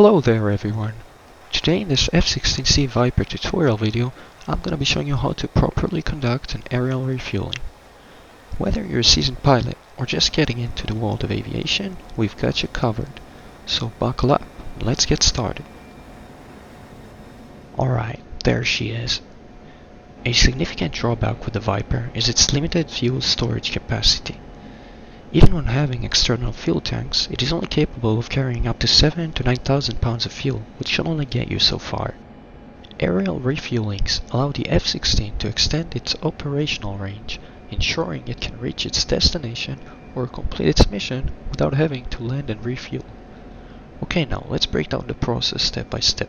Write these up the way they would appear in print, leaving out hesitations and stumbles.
Hello there everyone! Today in this F-16C Viper tutorial video, I'm gonna be showing you how to properly conduct an aerial refueling. Whether you're a seasoned pilot or just getting into the world of aviation, we've got you covered. So buckle up, let's get started. Alright, there she is. A significant drawback with the Viper is its limited fuel storage capacity. Even when having external fuel tanks, it is only capable of carrying up to 7,000 to 9,000 pounds of fuel, which should only get you so far. Aerial refuelings allow the F-16 to extend its operational range, ensuring it can reach its destination or complete its mission without having to land and refuel. Okay, now let's break down the process step by step.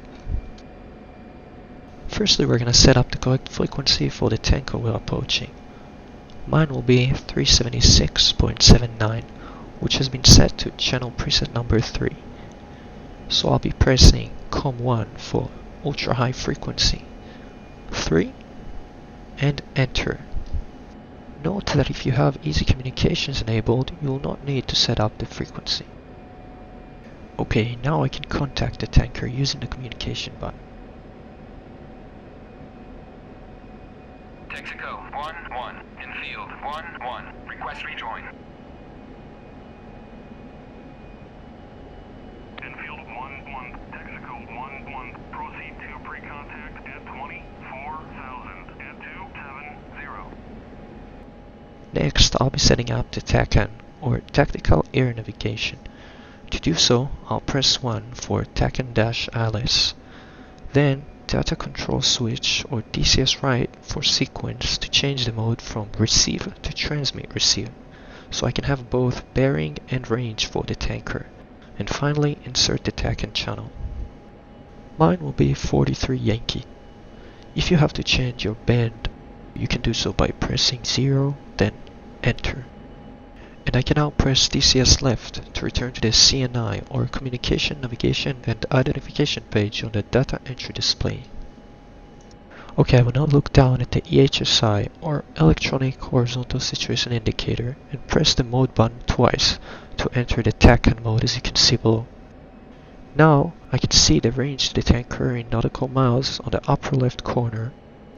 Firstly, we're going to set up the correct frequency for the tanker we're approaching. Mine will be 376.79, which has been set to channel preset number 3. So I'll be pressing COM1 for ultra high frequency 3 and enter. Note that if you have easy communications enabled, you will not need to set up the frequency. Okay, now I can contact the tanker using the communication button. Texaco 1-1, in field 1-1, request rejoin. In field 1-1, Texaco 1-1, proceed to pre-contact at 24,000 at 270. Next, I'll be setting up the TACAN, or Tactical Air Navigation. To do so, I'll press 1 for TACAN-ILS. Then, Data Control Switch, or DCS right, for sequence to change the mode from receive to transmit receive, so I can have both bearing and range for the tanker. And finally, insert the TACAN channel. Mine will be 43 Yankee. If you have to change your band, you can do so by pressing 0, then enter. And I can now press DCS left to return to the CNI or Communication, Navigation and Identification page on the data entry display. Okay, I will now look down at the EHSI or Electronic Horizontal Situation Indicator and press the mode button twice to enter the TACAN mode, as you can see below. Now I can see the range to the tanker in nautical miles on the upper left corner,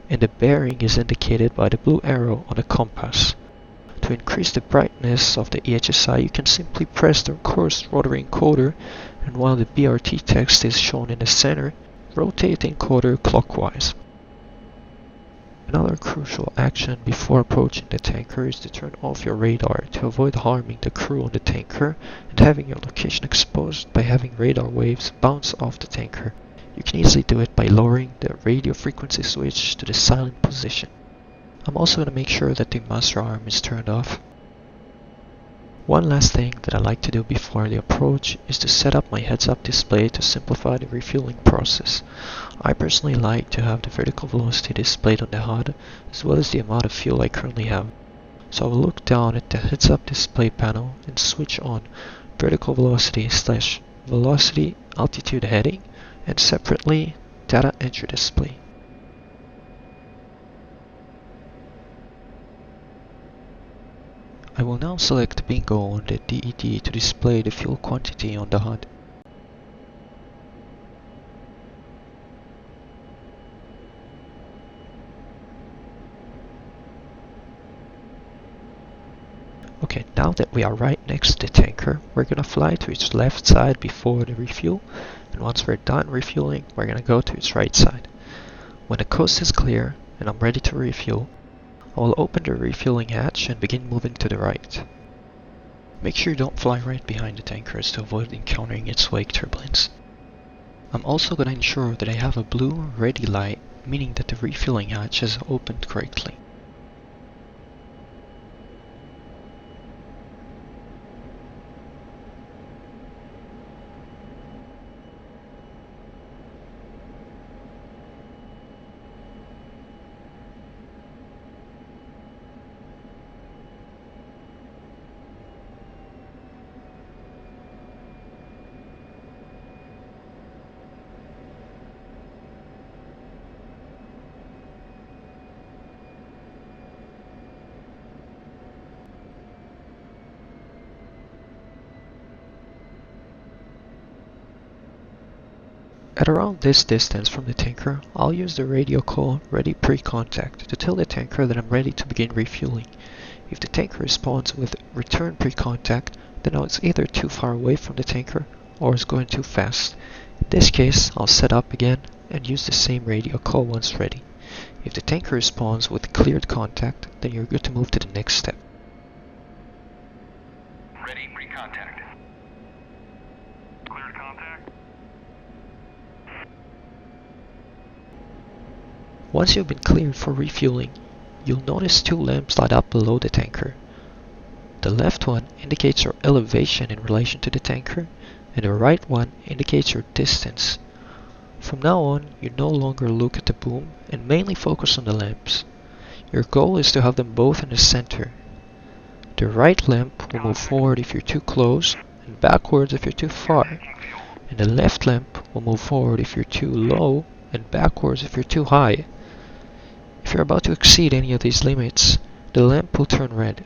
and the bearing is indicated by the blue arrow on the compass. To increase the brightness of the EHSI, you can simply press the coarse rotary encoder, and while the BRT text is shown in the center, rotate the encoder clockwise. Another crucial action before approaching the tanker is to turn off your radar to avoid harming the crew on the tanker and having your location exposed by having radar waves bounce off the tanker. You can easily do it by lowering the radio frequency switch to the silent position. I'm also going to make sure that the master arm is turned off. One last thing that I like to do before the approach is to set up my heads-up display to simplify the refueling process. I personally like to have the vertical velocity displayed on the HUD as well as the amount of fuel I currently have. So I will look down at the heads-up display panel and switch on vertical velocity/velocity altitude heading and separately data entry display. I will now select Bingo on the DED to display the fuel quantity on the HUD. Okay, now that we are right next to the tanker, we're gonna fly to its left side before the refuel, and once we're done refueling, we're gonna go to its right side. When the coast is clear and I'm ready to refuel, I will open the refueling hatch and begin moving to the right. Make sure you don't fly right behind the tankers to avoid encountering its wake turbulence. I'm also going to ensure that I have a blue ready light, meaning that the refueling hatch is opened correctly. At around this distance from the tanker, I'll use the radio call ready pre-contact to tell the tanker that I'm ready to begin refueling. If the tanker responds with return pre-contact, then it's either too far away from the tanker or is going too fast. In this case, I'll set up again and use the same radio call once ready. If the tanker responds with cleared contact, then you're good to move to the next step. Ready pre-contact. Cleared contact. Once you've been cleared for refueling, you'll notice two lamps light up below the tanker. The left one indicates your elevation in relation to the tanker, and the right one indicates your distance. From now on, you no longer look at the boom and mainly focus on the lamps. Your goal is to have them both in the center. The right lamp will move forward if you're too close and backwards if you're too far, and the left lamp will move forward if you're too low and backwards if you're too high. If you're about to exceed any of these limits, the lamp will turn red.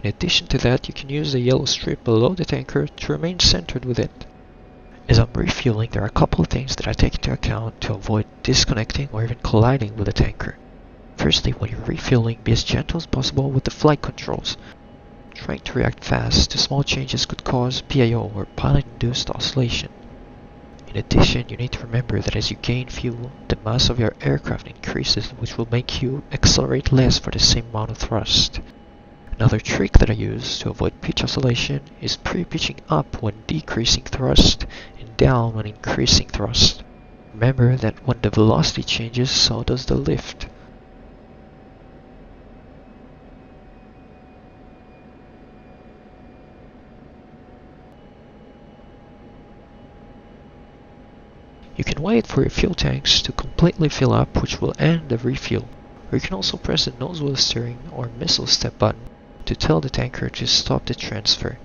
In addition to that, you can use the yellow strip below the tanker to remain centered with it. As I'm refueling, there are a couple of things that I take into account to avoid disconnecting or even colliding with the tanker. Firstly, when you're refueling, be as gentle as possible with the flight controls. Trying to react fast to small changes could cause PIO or pilot-induced oscillation. In addition, you need to remember that as you gain fuel, the mass of your aircraft increases, which will make you accelerate less for the same amount of thrust. Another trick that I use to avoid pitch oscillation is pre-pitching up when decreasing thrust and down when increasing thrust. Remember that when the velocity changes, so does the lift. You can wait for your fuel tanks to completely fill up, which will end the refuel. Or you can also press the nose wheel steering or missile step button to tell the tanker to stop the transfer.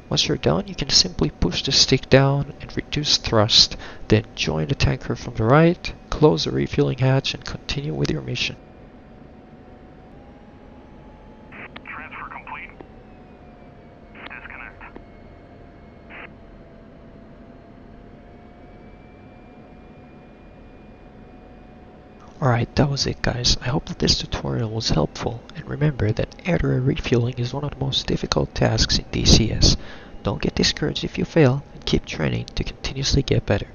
Once you're done, you can simply push the stick down and reduce thrust, then join the tanker from the right, close the refueling hatch, and continue with your mission. Transfer complete. Disconnect. Alright, that was it guys. I hope that this tutorial was helpful, and remember that air-to-air refueling is one of the most difficult tasks in DCS. Don't get discouraged if you fail, and keep training to continuously get better.